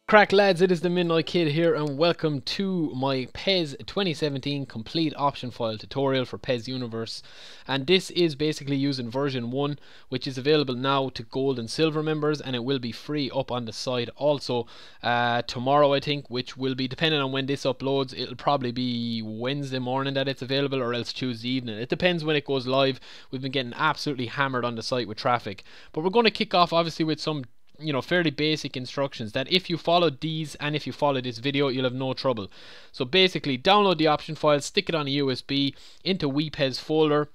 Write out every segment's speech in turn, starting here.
Crack lads, it is the Midnight Kid here and welcome to my PES 2017 complete option file tutorial for PES Universe. And this is basically using version 1, which is available now to gold and silver members, and it will be free up on the site also tomorrow, I think, which will be, depending on when this uploads, it'll probably be Wednesday morning that it's available, or else Tuesday evening. It depends when it goes live. We've been getting absolutely hammered on the site with traffic, but we're going to kick off obviously with some fairly basic instructions that if you follow these and if you follow this video, you'll have no trouble. So basically, download the option file, stick it on a USB into WePez folder,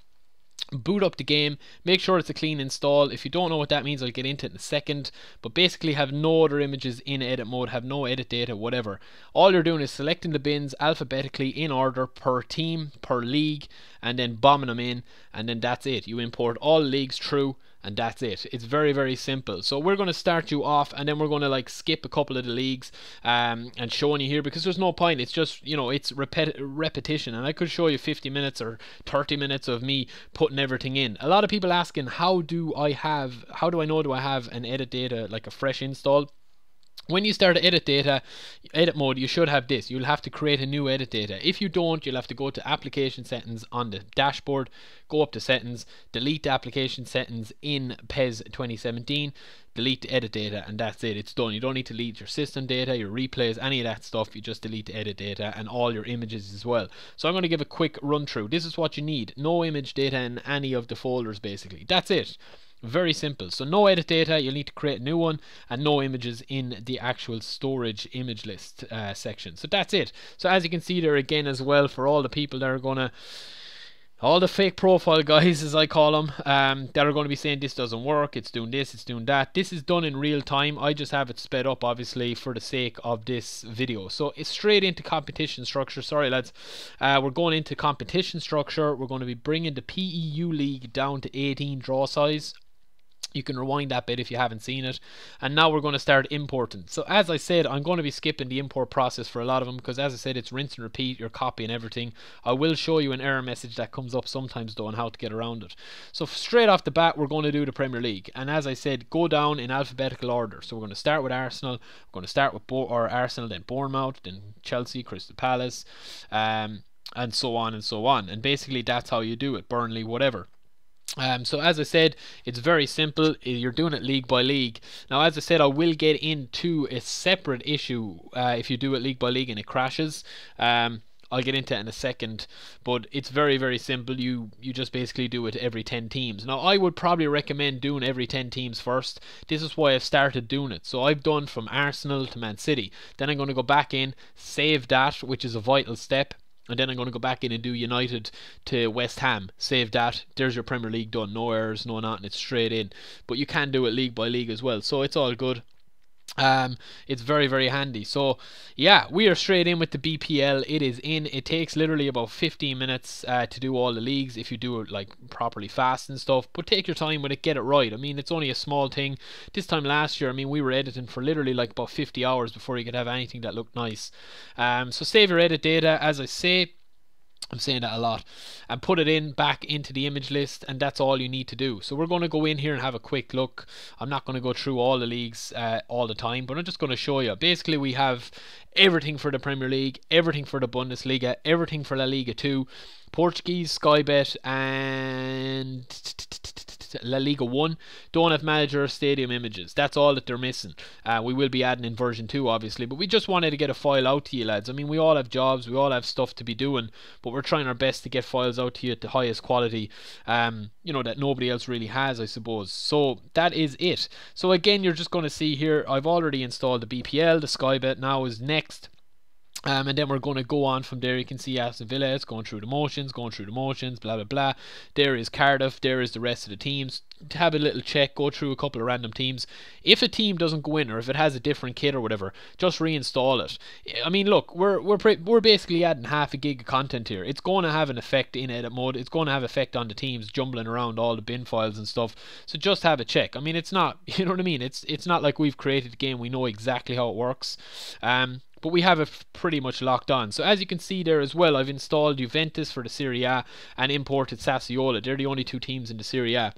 boot up the game, make sure it's a clean install. If you don't know what that means, I'll get into it in a second, but basically have no other images in edit mode, have no edit data, whatever. All you're doing is selecting the bins alphabetically in order per team, per league, and then bombing them in, and then that's it. You import all leagues through, and that's it. It's very, very simple. So we're going to start you off, and then we're going to like skip a couple of the leagues and showing you here, because there's no point. It's just, it's repetition, and I could show you 50 minutes or 30 minutes of me putting everything in. A lot of people asking, how do I know do I have an edit data, like a fresh install? When you start edit mode, you should have this. You'll have to create a new edit data. If you don't, you'll have to go to application settings on the dashboard, go up to settings, delete the application settings in PES 2017, delete the edit data, and that's it. It's done. You don't need to delete your system data, your replays, any of that stuff. You just delete the edit data and all your images as well. So I'm going to give a quick run through. This is what you need. No image data in any of the folders, basically. That's it. Very simple. So no edit data, you'll need to create a new one, and no images in the actual storage image list section. So that's it. So as you can see there again as well, for all the people that are gonna, all the fake profile guys as I call them, that are going to be saying this doesn't work, it's doing this, it's doing that. This is done in real time. I just have it sped up obviously for the sake of this video. So it's straight into competition structure. Sorry lads, we're going into competition structure. We're going to be bringing the PEU league down to 18 draw size. You can rewind that bit if you haven't seen it. And now we're going to start importing. So as I said, I'm going to be skipping the import process for a lot of them, because as I said, it's rinse and repeat, you're copying everything. I will show you an error message that comes up sometimes though, on how to get around it. So straight off the bat, we're going to do the Premier League. And as I said, go down in alphabetical order. So we're going to start with Arsenal. We're going to start with Arsenal, then Bournemouth, then Chelsea, Crystal Palace, and so on and so on. And basically that's how you do it. Burnley, whatever. So as I said, it's very simple. You're doing it league by league. Now as I said, I will get into a separate issue if you do it league by league and it crashes. I'll get into it in a second, but it's very, very simple. You just basically do it every 10 teams. Now I would probably recommend doing every 10 teams first. This is why I've started doing it. So I've done from Arsenal to Man City. Then I'm going to go back in, save that, which is a vital step. And then I'm going to go back in and do United to West Ham. Save that. There's your Premier League done. No errors, no nothing. It's straight in. But you can do it league by league as well. So it's all good. It's very, very handy. So yeah, we are straight in with the BPL. It is in. It takes literally about 15 minutes to do all the leagues if you do it like properly fast and stuff, but take your time with it, get it right. I mean, it's only a small thing. This time last year, I mean, we were editing for literally like about 50 hours before you could have anything that looked nice. So save your edit data, as I say. I'm saying that a lot, and put it in back into the image list, and that's all you need to do. So we're going to go in here and have a quick look. I'm not going to go through all the leagues all the time, but I'm just going to show you. Basically, we have everything for the Premier League, everything for the Bundesliga, everything for La Liga 2, Portuguese, Sky Bet, and La Liga 1. Don't have manager or stadium images. That's all that they're missing. We will be adding in version 2 obviously, but we just wanted to get a file out to you lads. I mean, we all have jobs, we all have stuff to be doing, but we're trying our best to get files out to you at the highest quality, that nobody else really has, I suppose. So that is it. So again, you're just going to see here, I've already installed the BPL. The Sky Bet now is next. And then we're going to go on from there. You can see Aston Villa, it's going through the motions, blah blah blah. There is Cardiff, there is the rest of the teams. Have a little check, go through a couple of random teams. If a team doesn't go in, or if it has a different kit or whatever, just reinstall it. I mean, look, we're basically adding half a gig of content here. It's going to have an effect in edit mode. It's going to have effect on the teams jumbling around all the bin files and stuff. So just have a check. I mean, it's not, you know what I mean? It's not like we've created a game, we know exactly how it works. But we have it pretty much locked on. So as you can see there as well, I've installed Juventus for the Serie A and imported Sassuolo. They're the only two teams in the Serie A.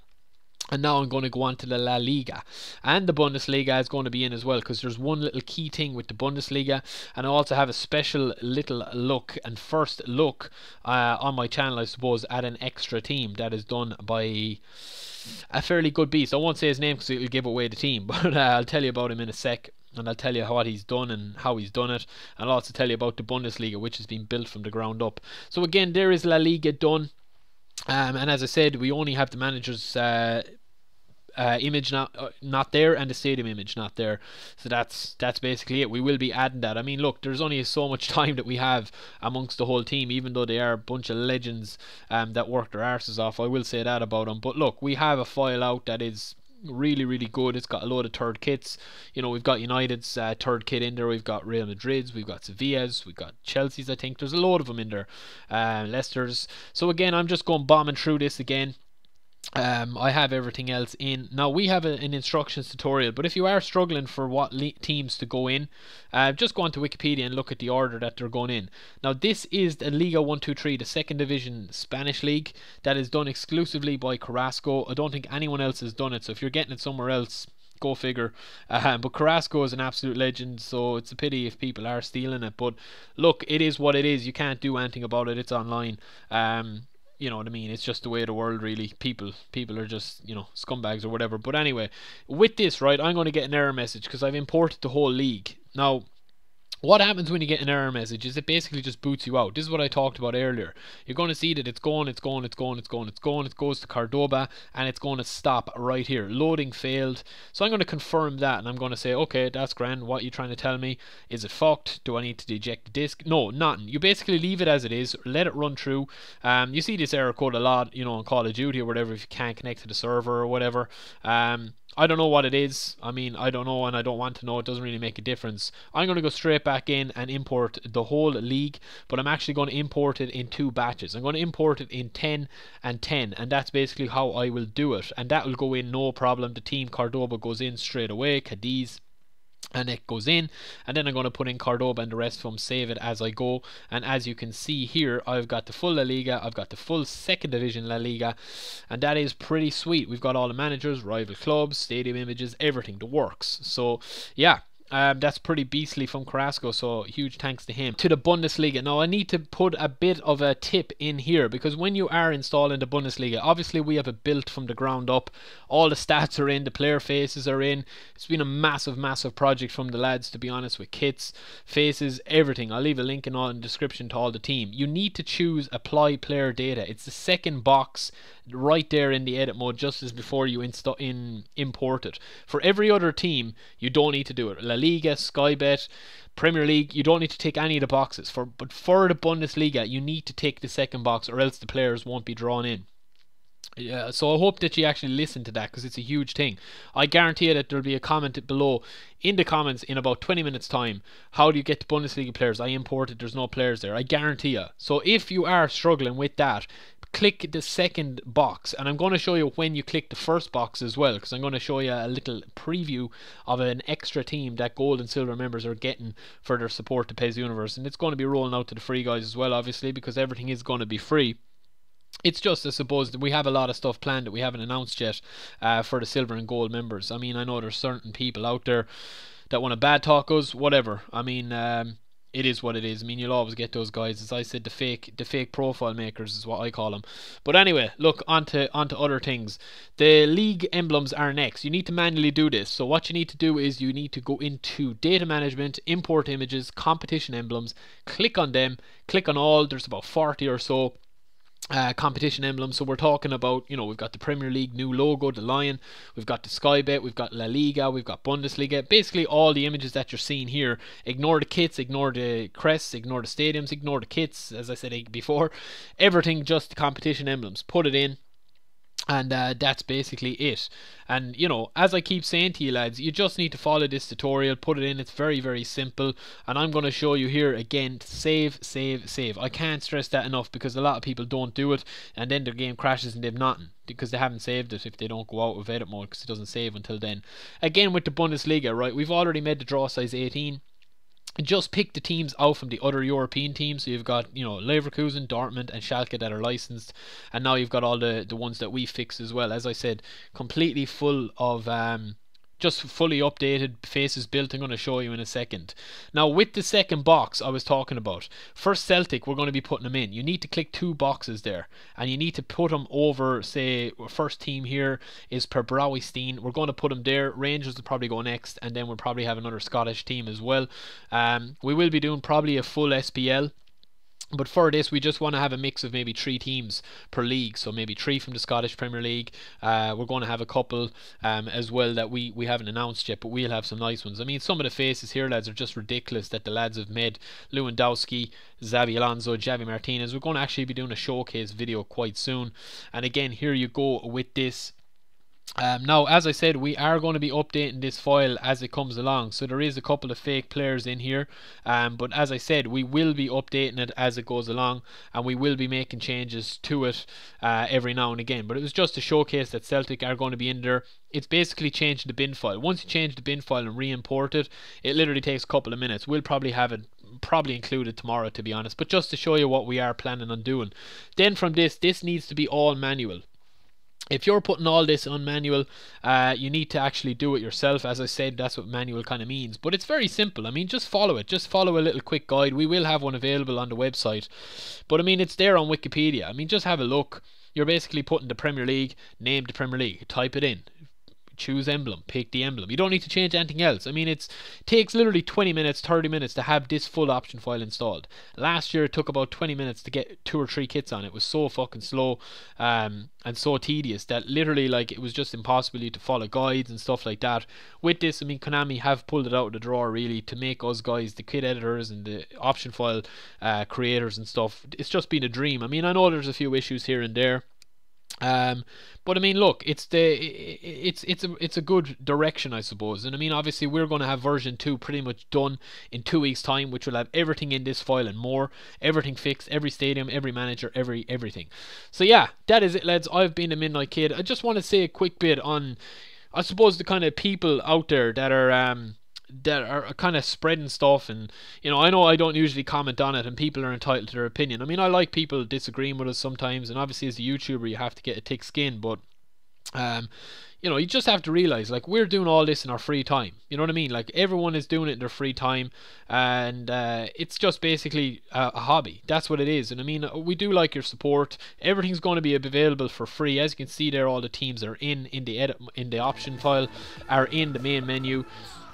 And now I'm going to go on to the La Liga, and the Bundesliga is going to be in as well, because there's one little key thing with the Bundesliga. And I also have a special little look and first look on my channel, I suppose, at an extra team that is done by a fairly good beast. I won't say his name because it'll give away the team, but I'll tell you about him in a sec. And I'll tell you what he's done and how he's done it. And I'll also tell you about the Bundesliga, which has been built from the ground up. So again, there is La Liga done. And as I said, we only have the manager's image not there, and the stadium image not there. So that's basically it. We will be adding that. I mean, look, there's only so much time that we have amongst the whole team, even though they are a bunch of legends that work their arses off. I will say that about them. But look, we have a file out that is really good. It's got a load of third kits. You know, we've got United's third kit in there, we've got Real Madrid's, we've got Sevilla's, we've got Chelsea's. I think there's a load of them in there, Leicester's. So again, I'm just going bombing through this again. I have everything else in. Now we have an instructions tutorial, but if you are struggling for what teams to go in, just go onto Wikipedia and look at the order that they're going in. Now this is the Liga 123, the second division Spanish league, that is done exclusively by Carrasco. I don't think anyone else has done it, so if you're getting it somewhere else, go figure. But Carrasco is an absolute legend, so it's a pity if people are stealing it. But look, it is what it is. You can't do anything about it. It's online. You know what I mean? It's just the way of the world, really. People are just, you know, scumbags or whatever. But anyway, with this, right, I'm going to get an error message because I've imported the whole league. Now, what happens when you get an error message is it basically just boots you out. This is what I talked about earlier. You're going to see that it goes to Cordoba, and it's going to stop right here. Loading failed. So I'm going to confirm that, and I'm going to say, okay, that's grand. What are you trying to tell me? Is it fucked? Do I need to eject the disk? No, nothing. You basically leave it as it is. Let it run through. You see this error code a lot, you know, on Call of Duty or whatever, if you can't connect to the server or whatever. I don't know what it is. I mean, I don't know, and I don't want to know. It doesn't really make a difference. I'm going to go straight back in and import the whole league, but I'm actually going to import it in 2 batches. I'm going to import it in 10 and 10, and that's basically how I will do it. And that will go in no problem. The team Cordoba goes in straight away, Cadiz, and it goes in, and then I'm going to put in Cordoba and the rest of them, save it as I go. And as you can see here, I've got the full La Liga, I've got the full second division La Liga, and that is pretty sweet. We've got all the managers, rival clubs, stadium images, everything, the works. So yeah, that's pretty beastly from Carrasco, so huge thanks to him. To the Bundesliga. Now I need to put a bit of a tip in here, because when you are installing the Bundesliga, obviously we have it built from the ground up. All the stats are in, the player faces are in. It's been a massive project from the lads, to be honest, with kits, faces, everything. I'll leave a link in the description to all the team. You need to choose apply player data. It's the second box right there in the edit mode, just as before you import it. For every other team, you don't need to do it. La Liga, Sky Bet, Premier League, you don't need to tick any of the boxes. But for the Bundesliga, you need to tick the second box, or else the players won't be drawn in. Yeah, so I hope that you actually listen to that, because it's a huge thing. I guarantee you that there'll be a comment below in the comments in about 20 minutes time. How do you get the Bundesliga players? I imported, there's no players there. I guarantee you. So if you are struggling with that, click the second box, and I'm going to show you when you click the first box as well, because I'm going to show you a little preview of an extra team that gold and silver members are getting for their support to PES Universe, and it's going to be rolling out to the free guys as well, obviously, because everything is going to be free. It's just, I suppose, that we have a lot of stuff planned that we haven't announced yet for the silver and gold members. I mean, I know there's certain people out there that want to bad talk us, whatever. I mean, it is what it is. I mean, you'll always get those guys. As I said, the fake profile makers is what I call them. But anyway, look, onto other things. The league emblems are next. You need to manually do this. So what you need to do is you need to go into data management, import images, competition emblems, click on them, click on all. There's about 40 or so competition emblems. So we're talking about, you know, we've got the Premier League new logo, the lion, we've got the Sky Bet, we've got La Liga, we've got Bundesliga, basically all the images that you're seeing here. Ignore the kits, ignore the crests, ignore the stadiums, ignore the kits, as I said before, everything, just the competition emblems. Put it in, and that's basically it. And you know, as I keep saying to you lads, you just need to follow this tutorial, put it in. It's very simple, and I'm going to show you here again. Save. I can't stress that enough, because a lot of people don't do it, and then their game crashes and they've nothing because they haven't saved it if they don't go out of edit mode, because it doesn't save until then. Again with the Bundesliga, right, we've already made the draw size 18. just pick the teams out from the other European teams. So you've got, you know, Leverkusen, Dortmund, and Schalke that are licensed, and now you've got all the ones that we fixed as well. As I said, completely full of just fully updated faces built. I'm going to show you in a second. Now, with the second box I was talking about, for Celtic, we're going to be putting them in. You need to click 2 boxes there, and you need to put them over, say, first team here is Per Brouwestein. We're going to put them there. Rangers will probably go next, and then we'll probably have another Scottish team as well. We will be doing probably a full SPL. But for this, we just want to have a mix of maybe 3 teams per league. So maybe 3 from the Scottish Premier League. We're going to have a couple as well that we haven't announced yet, but we'll have some nice ones. I mean, some of the faces here, lads, are just ridiculous that the lads have made. Lewandowski, Xabi Alonso, Javi Martinez. We're going to actually be doing a showcase video quite soon. And again, here you go with this. Now, as I said, we are going to be updating this file as it comes along, so there is a couple of fake players in here, but as I said, we will be updating it as it goes along, and we will be making changes to it every now and again. But it was just to showcase that Celtic are going to be in there. It's basically changing the bin file. Once you change the bin file and re-import it, it literally takes a couple of minutes. We'll probably have it included tomorrow, to be honest, but just to show you what we are planning on doing. Then from this needs to be all manual. If you're putting all this on manual, you need to actually do it yourself. As I said, that's what manual kind of means. But it's very simple. I mean, just follow it. Just follow a little quick guide. We will have one available on the website. But I mean, it's there on Wikipedia. I mean, just have a look. You're basically putting the Premier League, name the Premier League, type it in. Choose emblem, pick the emblem. You don't need to change anything else. I mean, it takes literally 20 minutes, 30 minutes to have this full option file installed. Last year it took about 20 minutes to get 2 or 3 kits on. It was so fucking slow and so tedious that literally, like, it was just impossible to follow guides and stuff like that. With this, I mean, Konami have pulled it out of the drawer really to make us guys, the kit editors and the option file creators and stuff. It's just been a dream. I mean, I know there's a few issues here and there. But I mean, look, it's a good direction, I suppose. And I mean, obviously we're going to have version 2 pretty much done in 2 weeks time, which will have everything in this file and more, everything fixed, every stadium, every manager, everything. So yeah, that is it, lads. I've been the Midnight Kid. I just want to say a quick bit on, I suppose, the kind of people out there that are kind of spreading stuff. And you know I don't usually comment on it, and people are entitled to their opinion. I mean, I like people disagreeing with us sometimes, and obviously as a YouTuber you have to get a thick skin, but you know, you just have to realize, like, we're doing all this in our free time. You know what I mean? Like, everyone is doing it in their free time, and it's just basically a hobby. That's what it is. And I mean, we do like your support. Everything's going to be available for free. As you can see there, all the teams are in the option file, are in the main menu.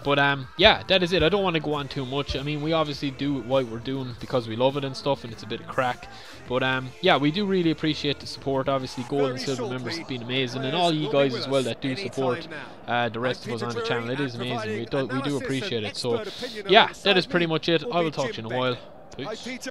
But yeah, that is it. I don't want to go on too much. I mean, we obviously do what we're doing because we love it and stuff, and it's a bit of crack. But yeah, we do really appreciate the support. Obviously, gold and silver members have been amazing, and all you guys as well that do support the rest of us on the channel. It is amazing. We do appreciate it. So yeah, that is pretty much it. I will talk to you in a while. Peace.